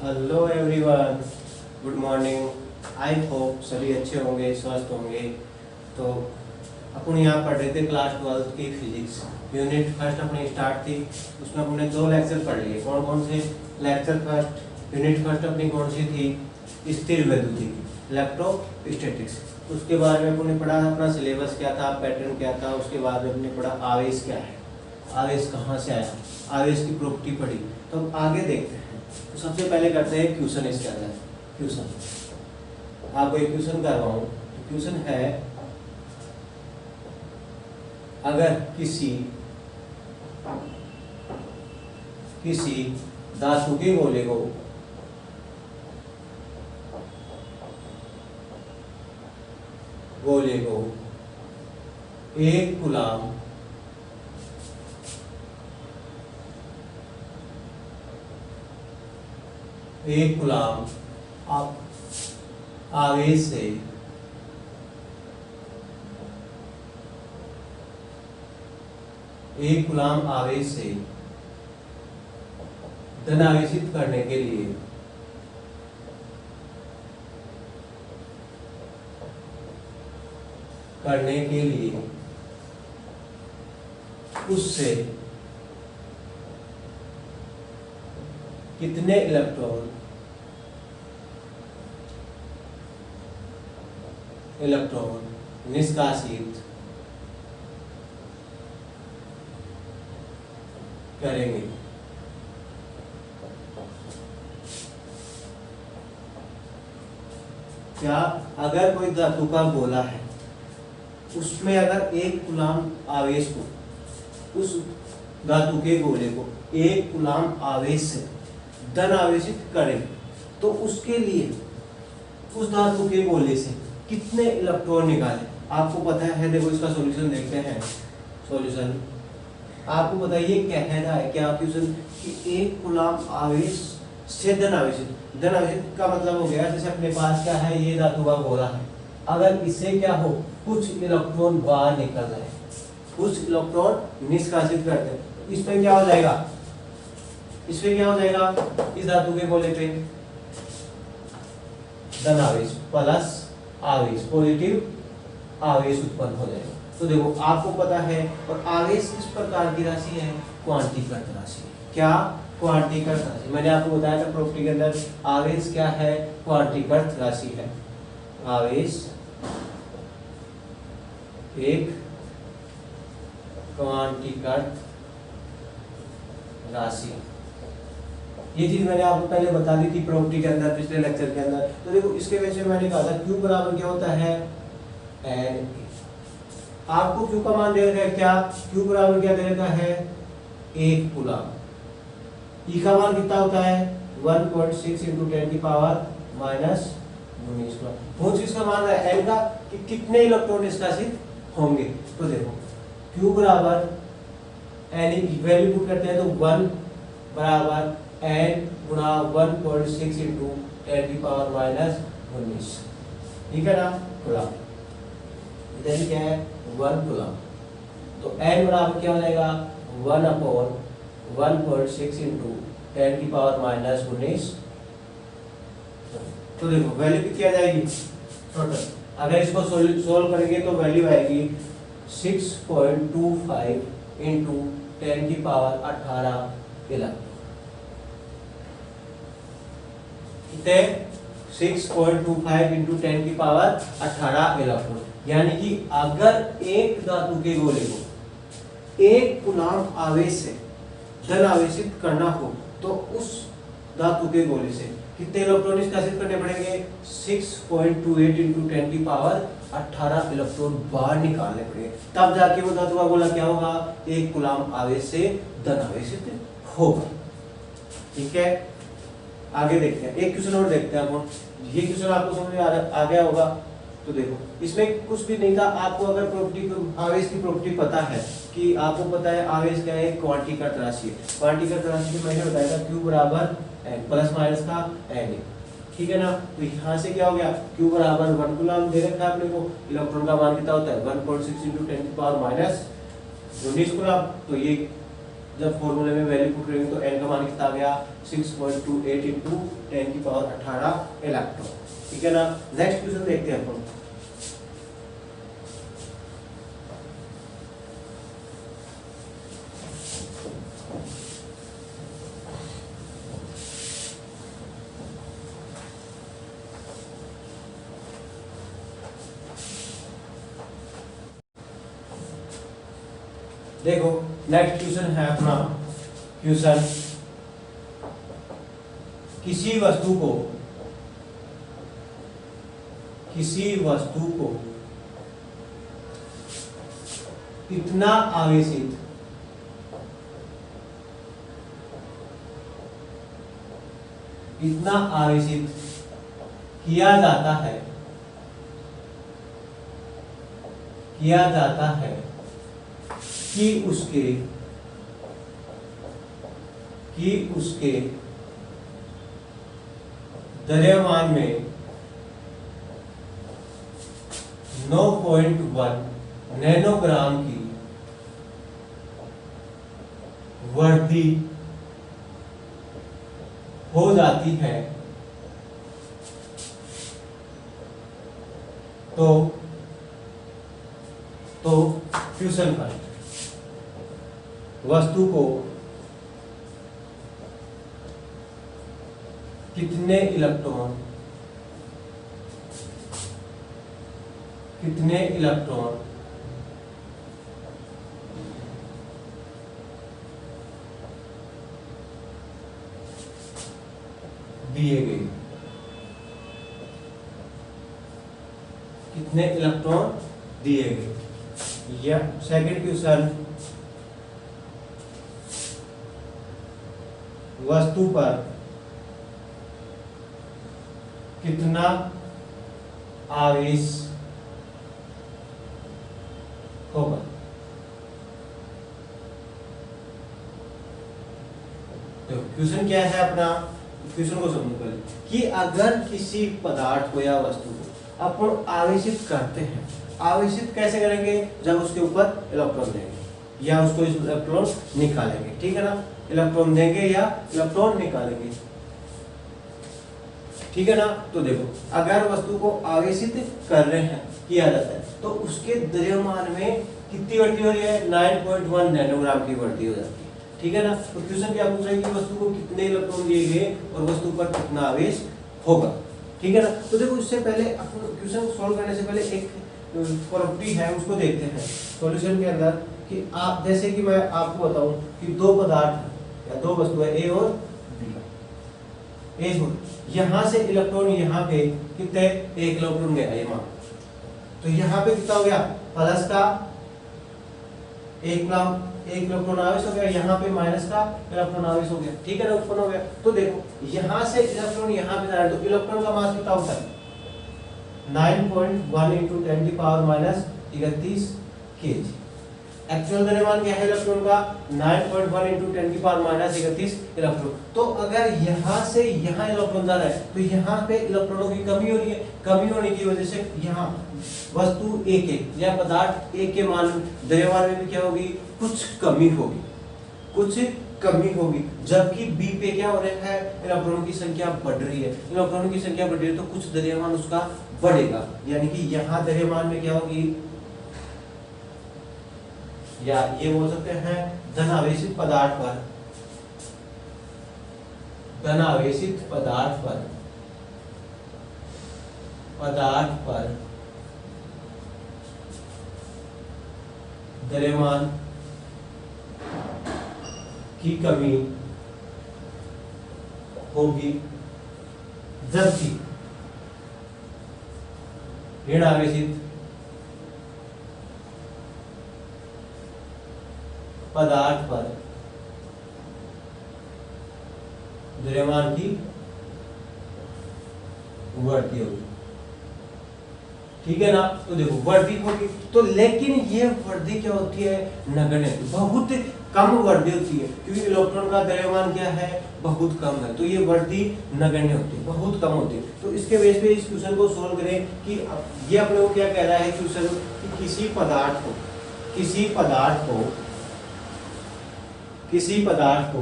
Hello everyone, good morning. I hope सभी अच्छे होंगे, स्वस्थ होंगे। तो अपन यहाँ पढ़ रहे थे क्लास 12 की फिजिक्स यूनिट फर्स्ट अपनी स्टार्ट थी। उसमें हमने 2 लेक्चर पढ़ लिए। कौन कौन से लेक्चर? फर्स्ट यूनिट फर्स्ट अपनी कौन सी थी? स्थिर वैद्युति की, इलेक्ट्रोस्टैटिक्स। उसके बाद में अपने पढ़ा अपना सिलेबस क्या था, पैटर्न क्या था। उसके बाद में अपने पढ़ा आवेश क्या है, आवेश कहाँ से आया, आवेश की प्रॉपर्टी पढ़ी। तो अब आगे देखते हैं। तो सबसे पहले करते हैं क्वेश्चन इसके अंदर। क्वेश्चन आपको एक क्वेश्चन कर रहा हूँ। क्वेश्चन है, अगर किसी धातु के गोले को एक कूलाम आवेश से धनावेशित करने के लिए उससे कितने इलेक्ट्रॉन निष्कासित करेंगे। क्या अगर कोई धातु का गोला है, उसमें अगर एक कूलाम आवेश को, उस धातु के गोले को एक कूलाम आवेश से धन आवेशित करें, तो उसके लिए उस धातु के गोले से कितने इलेक्ट्रॉन निकाले? आपको पता है। देखो इसका सॉल्यूशन देखते हैं। सॉल्यूशन आपको बताइए क्या है क्या क्वेश्चन कि एक कूलाम आवेश से धन आवेशित का मतलब हो गया, जैसे अपने पास क्या है, ये धातु का गोला है। अगर इससे क्या हो, कुछ इलेक्ट्रॉन बाहर निकल रहे, कुछ इलेक्ट्रॉन निष्कासित करते हैं, इस पे क्या हो जाएगा? इस धातु के गोले पे धन आवेश प्लस आवेश, पॉजिटिव आवेश उत्पन्न हो जाएगा। तो देखो आपको पता है, और आवेश किस प्रकार की राशि है? क्वांटीकृत राशि। क्या? क्वांटीकृत राशि। मैंने आपको बताया था प्रॉपर्टी के अंदर, आवेश क्या है? क्वांटीकृत राशि है। आवेश एक क्वांटीकृत राशि। ये चीज मैंने आपको पहले बता दी थी प्रॉपर्टी के अंदर, पिछले लेक्चर के अंदर। तो देखो इसके वजह से मैंने कहा था Q बराबर क्या होता है? N। आपको Q का मान दे रखा है क्या? Q बराबर क्या दे रखा है? 1 कूलाम। E का मान कितना होता है? 1.6 × 10 की पावर माइनस 19 कूलाम। कौन चीज का मान है? N का, कि कितने इलेक्ट्रॉन निष्कासित होंगे। तो देखो Q बराबर N की वैल्यू पुट करते हैं, तो 1 बराबर N गुणा 1.6 × 10 की पावर माइनस 19, ठीक है ना, कूलाम। इधर क्या है? 1 कूलाम। तो N बराबर क्या हो जाएगा? 1/1.6 × 10 की पावर माइनस 19। तो देखो वैल्यू कितनी आ जाएगी टोटल? अगर इसको सोल्व करेंगे तो वैल्यू आएगी 6.25 × 10 की पावर 18 इलेक्ट्रॉन। 6.25 × 10 की पावर 18 इलेक्ट्रॉन। यानी कि अगर एक धातु के गोले को एक कूलाम आवेश से धन आवेशित करना हो, तो उस धातु के गोले से कितने इलेक्ट्रॉन निष्कासित करने पड़ेंगे? 6.28 × 10 की पावर 18 इलेक्ट्रॉन बाहर निकालने पड़ेंगे। तब जाके वो धातु का गोला क्या होगा? एक कूलाम आवेश से धन आवेशित होगा। ठीक है, आगे देखते हैं। एक क्वेश्चन और देखते हैं अपन। ये क्वेश्चन आपको समझ में आ गया होगा। तो देखो इसमें कुछ भी नहीं था। आपको अगर प्रॉपर्टी, आवेश की प्रॉपर्टी पता है, कि आपको पता है आवेश क्या है? क्वांटीकृत राशि है। क्वांटीकृत राशि को मैंने बताया था Q बराबर N, प्लस माइनस का N, ठीक है ना। तो यहाँ से क्या हो गया? Q बराबर 1 कूलाम दे रखा है अपने को। इलेक्ट्रॉन का मान कितना होता है? 1.6 × 10 की पावर माइनस 19 कूलाम। तो ये जब फॉर्मूले में वैल्यू पुट करेंगे तो n का मान कितना आ गया 6.28 इंटू 10 की पावर 18 इलेक्ट्रॉन। ठीक है ना। नेक्स्ट क्वेश्चन देखते हैं अपन। देखो नेक्स्ट क्वेश्चन है अपना क्वेश्चन, किसी वस्तु को इतना आवेशित किया जाता है कि उसके द्रव्यमान में 9.1 नैनोग्राम की वृद्धि हो जाती है तो फ्यूजन पर वस्तु को कितने इलेक्ट्रॉन दिए गए, कितने इलेक्ट्रॉन दिए गए। या सेकंड क्वेश्चन, वस्तु पर कितना आवेश होगा। तो क्वेश्चन क्या है अपना, क्वेश्चन को समझो पहले कि अगर किसी पदार्थ को या वस्तु को अपन आवेशित करते हैं, आवेशित कैसे करेंगे, जब उसके ऊपर इलेक्ट्रॉन देंगे या उसको इलेक्ट्रॉन निकालेंगे। ठीक है ना, इलेक्ट्रॉन देंगे या इलेक्ट्रॉन निकालेंगे। ठीक है ना। तो देखो अगर वस्तु को आवेशित कर रहे हैं, किया जाता है, तो उसके द्रव्यमान में कितनी वृद्धि हो रही है, 9.1 नैनोग्राम की वृद्धि हो जाती है। ठीक है ना। तो क्वेश्चन क्या पूछ रहा है कि वस्तु को कितने इलेक्ट्रॉन दिए गए और वस्तु पर कितना आवेश होगा। ठीक है ना। तो देखो इससे पहले क्वेश्चन सॉल्व करने से पहले एक प्रॉपर्टी है उसको देखते हैं सॉल्यूशन के अंदर, कि आप जैसे कि मैं आपको बताऊं कि दो पदार्थ या दो वस्तु है ए और बी। ए यहां से इलेक्ट्रॉन यहाँ पे कितने, एक इलेक्ट्रॉन गया ये मान, तो यहाँ पे कितना हो गया, प्लस का एक इलेक्ट्रॉन आवेश हो गया, यहाँ पे माइनस का इलेक्ट्रॉन आवेश हो गया। ठीक है ना, उत्पन्न हो गया। तो देखो यहाँ से इलेक्ट्रॉन यहाँ पे जा रहा है, तो इलेक्ट्रॉन का मास कितना होता है 9.1 इंटू 10 की पावर माइनस 31 kg। एक्चुअल द्रव्यमान क्या है इलेक्ट्रॉन का, 9.1 इंटू 10 की पावर माइनस 31 इलेक्ट्रॉन। तो अगर यहाँ से यहाँ इलेक्ट्रॉन जा रहा है, तो यहाँ पे इलेक्ट्रॉनों की कमी हो रही है। कमी होने की वजह से यहाँ वस्तु ए के या पदार्थ ए के मान द्रव्यमान में भी क्या होगी, कुछ कमी होगी, जबकि बी पे क्या हो रहा है, इलेक्ट्रॉनों की संख्या बढ़ रही है। इलेक्ट्रॉनों की संख्या बढ़ रही है तो कुछ द्रव्यमान उसका बढ़ेगा, यानी कि यहाँ द्रव्यमान में क्या होगी, या ये बोल सकते हैं धनावेशित पदार्थ पर द्रव्यमान की कमी होगी, जबकि ऋण आवेशित पदार्थ पर द्रव्यमान की वृद्धि होगी। ठीक है ना। तो देखो वृद्धि होगी, तो लेकिन ये वृद्धि क्या होती है, नगण्य, बहुत कम वृद्धि होती है, क्योंकि इलेक्ट्रॉन का द्रव्यमान क्या है, बहुत कम है, तो ये वृद्धि नगण्य होती है, बहुत कम होती है। तो इसके बेस पे इस क्वेश्चन को सोल्व करें कि ये अपने को क्या कह रहा है क्वेश्चन, कि किसी पदार्थ को किसी पदार्थ को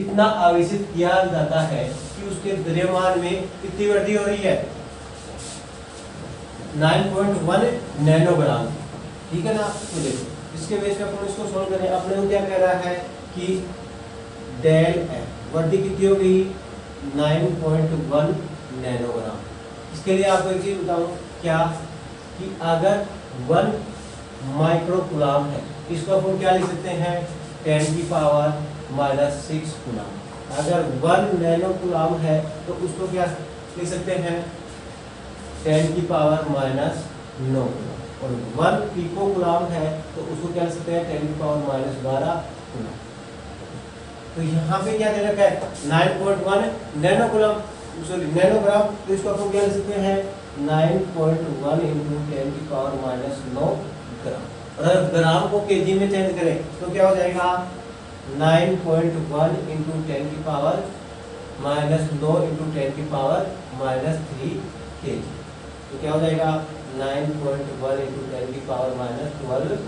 इतना आवेशित किया जाता है कि उसके द्रव्यमान में कितनी वृद्धि हो रही है, 9.1 नैनोग्राम। ठीक है ना। तो देखो इसके बेस पे अपन इसको सोल्व करें। अपने को क्या कह रहा है कि डेल एम वृद्धि कितनी हो गई, 9.1 नैनोग्राम। इसके लिए आपको एक चीज बताऊं क्या, कि अगर 1 माइक्रोकुलाम है, इसको अपन क्या लिख सकते हैं, 10⁻⁻6 कुलाम। अगर 1 नैनोकुलाम है तो उसको क्या लिख सकते हैं, 10⁻⁻9 कुलाम। और 1 पिकोकुलाम है तो उसको क्या लिख सकते हैं, 10⁻⁻12 कुलाम। तो यहाँ पे क्या दे रखा है, 9.1 नैनोकुलाम, सॉरी नैनोग्राम। तो इसको अपन क्या लिख सकते हैं, 9.1 × 10⁻⁻9 ग्राम। और अगर ग्राम को केजी में चेंज करें तो क्या हो जाएगा, 9.1 × 10⁻⁻9 × 10⁻³ kg। तो क्या हो जाएगा, 9.1 × 10⁻12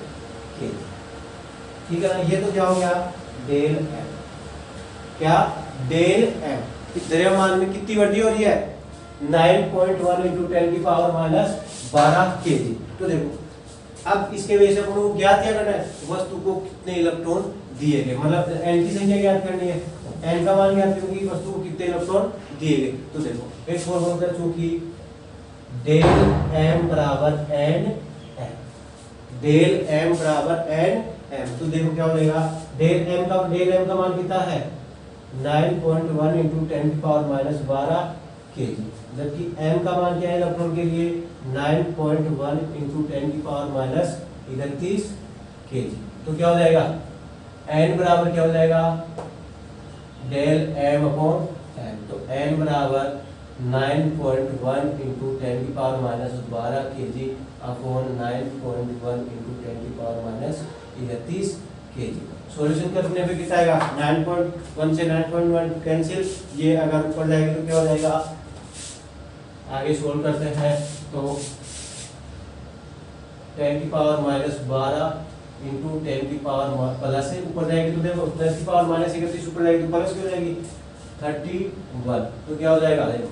kg। ठीक है ना। ये तो क्या हो गया, डेल एम। क्या, डेल एम द्रव्यमान में कितनी वृद्धि हो रही है, 9.1 × 10⁻12 kg। तो देखो अब इसके वजह से अपन को ज्ञात क्या करना है, वस्तु को कितने इलेक्ट्रॉन दिए गए, मतलब एन की संख्या ज्ञात करनी है। एन का मान ज्ञात करेंगे कि वस्तु को कितने इलेक्ट्रॉन दिए गए। तो देखो एक फॉर्मूला होता है, चूंकि डेल एम बराबर एन एम, डेल एम बराबर एन एम। तो देखो क्या हो जाएगा, डेल एम का मान कितना है, 9.1 × 10⁻12 kg। जबकि m का मान क्या है इलेक्ट्रॉन के लिए, 9.1 × 10⁻31 kg। तो क्या हो जाएगा, n बराबर क्या हो जाएगा, डेल m अपॉन m। तो n बराबर 9.1 × 10⁻12 kg अपॉन 9.1 × 10⁻31 kg। सॉल्यूशन करने पे कितना आएगा, 9.1 से 9.1 कैंसिल, ये अगर ऊपर जाएगा तो क्या हो जाएगा। आगे सोल्व करते हैं तो 10⁻12 × 10⁻, प्लस से ऊपर जाएगी तो देखो 10⁻31 ऊपर जाएगी तो प्लस की हो जाएगी 31। तो क्या हो जाएगा, देखो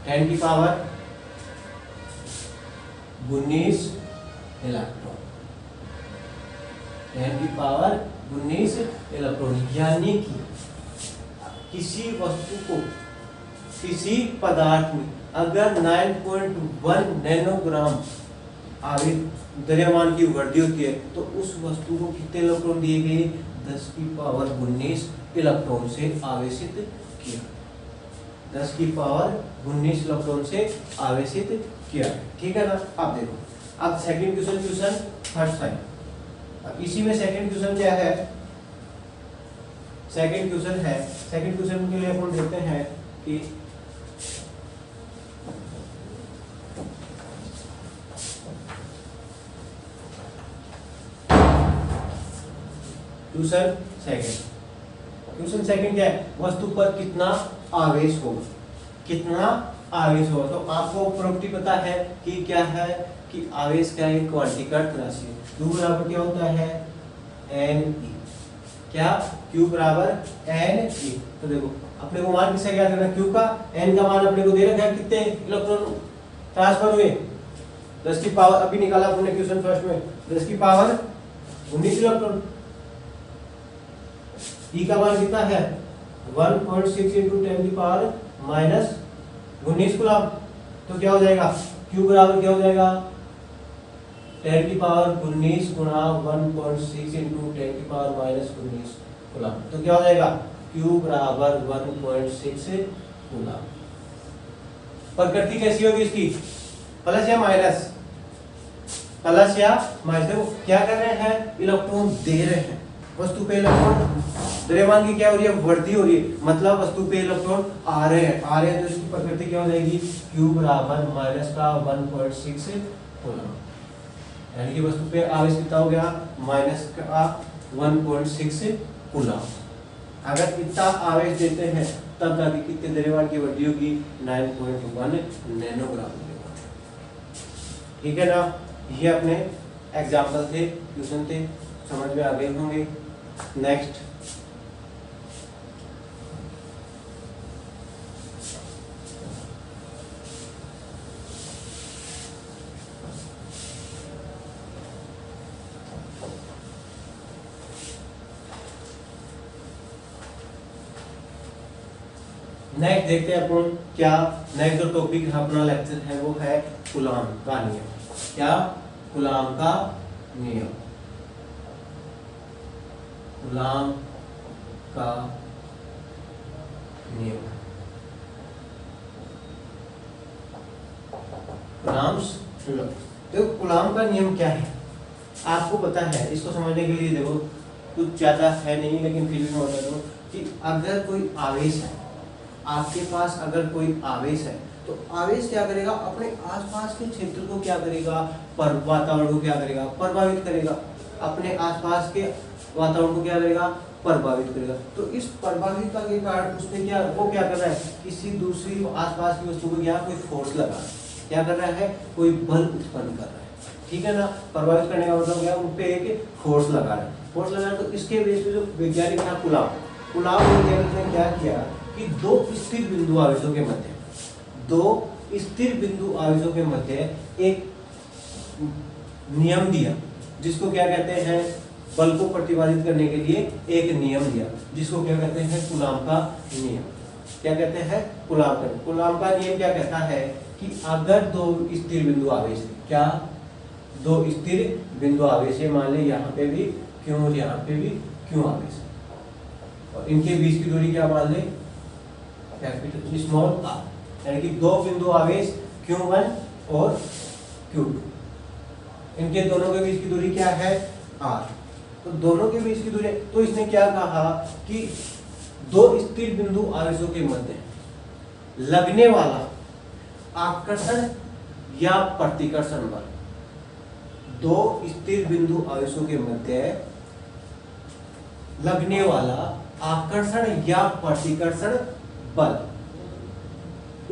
10⁻19 इलेक्ट्रॉन, 10⁻19 इलेक्ट्रॉन। यानी कि किसी वस्तु को, किसी पदार्थ में अगर 9.1 नैनोग्राम द्रव्यमान की वृद्धि होती है तो उस वस्तु को कितने इलेक्ट्रॉन दिए गए, 10⁻19 इलेक्ट्रॉन से आवेशित किया, 10⁻19 इलेक्ट्रॉन से आवेशित किया। ठीक है ना। अब देखो, अब सेकंड क्वेश्चन फर्स्ट टाइम। अब इसी में सेकंड क्वेश्चन क्या है, सेकंड क्वेश्चन के लिए अपन देखते हैं कि क्वेश्चन सेकंड क्या है, वस्तु पर कितना आवेश होगा, कितना आवेश होगा। तो आपको प्रॉपर्टी पता है कि क्या है, कि आवेश क्या है, क्वांटिकट राशि है। Q बराबर क्या होता है, Ne। क्या, Q बराबर Ne। तो देखो अपने को मान किससे ज्ञात करना, Q का, N का मान अपने को दे रखा है, कितने इलेक्ट्रॉन ट्रांसफर हुए, 10 की पावर, अभी निकाला अपने क्वेश्चन फर्स्ट में, 10⁻19 इलेक्ट्रॉन। E का मान कितना है, 1.6 × 10⁻19 कूलम। तो क्या हो जाएगा, Q बराबर क्या हो जाएगा, 10⁻19 गुणा 1.6 × 10⁻19 कूलम। तो क्या हो जाएगा, Q बराबर 1.6 कूलम। प्रकृति कैसी होगी इसकी, प्लस या माइनस, प्लस या माइनस। देखो क्या कर रहे हैं, इलेक्ट्रॉन दे रहे हैं, वस्तु पे इलेक्ट्रॉन द्रव्यमान की क्या हो रही है, वृद्धि हो रही है, मतलब वस्तु पे इलेक्ट्रॉन आ रहे हैं तो इसकी प्रकृति क्या हो जाएगी, Q बराबर माइनस का 1.6 कूलम। यानी कि वस्तु पे आवेश कितना हो गया, माइनस का 1.6 कूलम। अगर इतना आवेश देते हैं तब जाके कितने द्रव्यमान की वृद्धि होगी, 9.1 नैनोग्राम। ठीक है ना। ये अपने एग्जाम्पल थे, क्वेश्चन थे, समझ में आ गए होंगे। नेक्स्ट नेक्स्ट देखते हैं अपन क्या नेक्स्ट जो टॉपिक अपना लेक्चर है वो है कूलाम का नियम। क्या? कूलाम का नियम। कूलाम का नियम। देखो कूलाम का नियम क्या है आपको पता है। इसको समझने के लिए देखो कुछ ज्यादा है नहीं, लेकिन फिर भी मैं बता दूं कि अगर कोई आवेश है आपके पास, अगर कोई आवेश है तो आवेश क्या करेगा, अपने आसपास के क्षेत्र को क्या करेगा, वातावरण को क्या करेगा, प्रभावित करेगा। अपने आसपास के वातावरण को क्या करेगा, प्रभावित करेगा। तो इस प्रभावित के कारण उसने क्या, वो क्या कर रहा है, किसी दूसरी आसपास की वस्तु को क्या कोई फोर्स लगा रहा है, क्या कर रहा है, कोई बल उत्पन्न कर रहा है। ठीक है ना, प्रभावित करने का मतलब क्या, उन पे एक फोर्स लगा रहा है, फोर्स लगा रहा है। तो इसके बेस पे जो वैज्ञानिक था कूलाम वैज्ञानिक ने क्या किया कि दो स्थिर बिंदु आवेशों के मध्य, दो स्थिर बिंदु आवेशों के मध्य एक नियम दिया, जिसको क्या कहते हैं, बल को प्रतिपादित करने के लिए एक नियम दिया, जिसको क्या कहते हैं, कूलाम का नियम। क्या कहते हैं, कूलाम का। कूलाम का नियम क्या कहता है कि अगर दो स्थिर बिंदु आवेश, क्या दो स्थिर बिंदु आवेश है, मान ले यहाँ पे भी क्यों और यहाँ पे भी क्यों आवेश है, और इनके बीच की दूरी क्या मान ले, कैपिटल स्मॉल आर, यानी कि दो बिंदु आवेश Q1 और Q2, इनके दोनों के बीच की दूरी क्या है, R। तो दोनों के बीच की दूरी, तो इसने क्या कहा कि दो स्थिर बिंदु आवेशों के मध्य लगने वाला आकर्षण या प्रतिकर्षण बल, दो स्थिर बिंदु आवेशों के मध्य लगने वाला आकर्षण या प्रतिकर्षण बल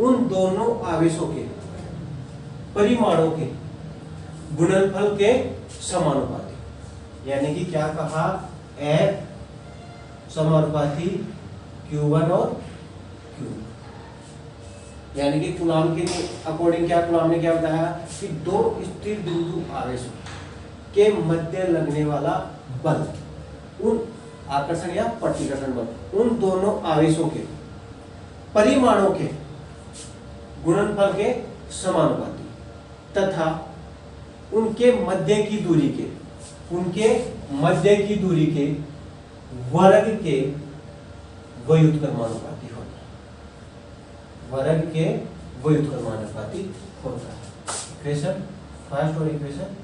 उन दोनों आवेशों के परिमाणों के गुणनफल के समानुपाती। यानी कि क्या कहा, F समानुपाती Q1 और Q। यानी कि कूलाम के अकॉर्डिंग क्या, कूलाम ने क्या बताया कि दो स्थिर बिंदु आवेशों के मध्य लगने वाला बल, उन आकर्षण या प्रतिकर्षण बल उन दोनों आवेशों के परिमाणों के गुणनफल के समानुपाती तथा उनके मध्य की दूरी के, उनके मध्य की दूरी के वर्ग के व्युत्क्रमानुपाती होता है, वर्ग के व्युत्क्रमानुपाती होता है। इक्वेशन फर्स्ट और इक्वेशन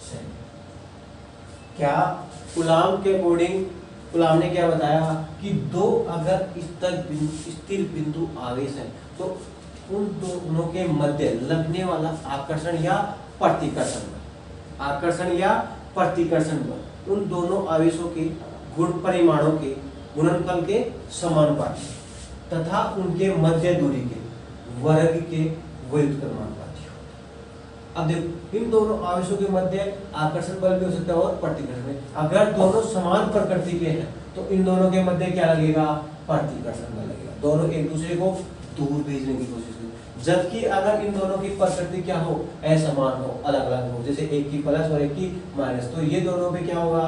सेकंड। क्या कूलाम के अकॉर्डिंग कूलाम ने क्या बताया कि दो अगर स्थिर बिंदु आवेश है तो उन दोनों के मध्य लगने वाला आकर्षण या प्रतिकर्षण बल, आकर्षण या प्रतिकर्षण बल उन दोनों आवेशों के गुण परिमाणों के गुणनफल के समानुपाती तथा उनके मध्य दूरी के वर्ग के व्युत्क्रमानुपाती होता है। अब देखो इन दोनों आवेशों के मध्य आकर्षण बल भी हो सकता है और प्रतिकर्षण। अगर दोनों समान प्रकृति के हैं तो इन दोनों के मध्य क्या लगेगा, प्रतिकर्षण बल लगेगा, दोनों एक दूसरे को दूर भेजने की कोशिश करें। जबकि अगर इन दोनों की प्रकृति क्या हो, असमान हो, अलग अलग हो, जैसे एक की प्लस और एक की माइनस, तो ये दोनों पे क्या होगा,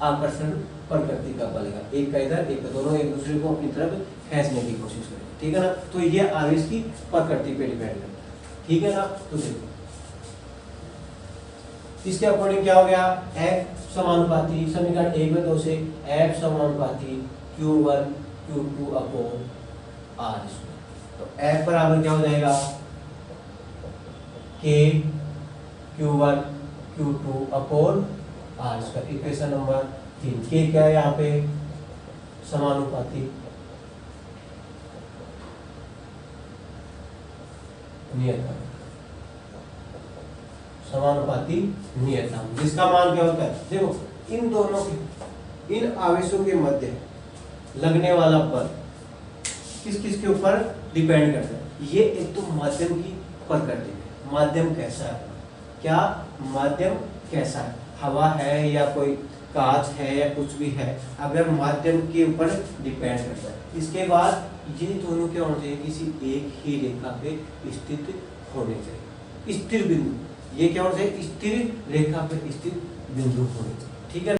आकर्षण प्रकृति का बल है, एक का इधर एक का, दोनों एक दूसरे को अपनी तरफ खींचने की कोशिश करेंगे। ठीक है ना, तो ये आवेश की प्रकृति पे डिपेंड करता है। ठीक है ना, तो देखो इसके अकॉर्डिंग क्या हो गया, F समानुपाती समीकरण 1 में 2 से F समानुपाती Q1 Q2 अपॉन R। तो F बराबर क्या हो जाएगा, K Q1 Q2 upon R square. Equation number 3। K क्या है यहाँ पे, समानुपाती नियतांक, समानुपाती नियतांक जिसका मान क्या होता है, देखो इन दोनों के, इन आवेशों के मध्य लगने वाला बल किस किस के ऊपर डिपेंड करता है। ये एक तो माध्यम की प्रकृति है, माध्यम कैसा है, क्या माध्यम कैसा है, हवा है या कोई कांच है या कुछ भी है, अगर माध्यम के ऊपर डिपेंड करता है। इसके बाद ये दोनों क्या होना चाहिए, किसी एक ही रेखा पे स्थित होने चाहिए, स्थिर बिंदु, ये क्या होना चाहिए, स्थिर रेखा पे स्थित बिंदु होने चाहिए। ठीक है।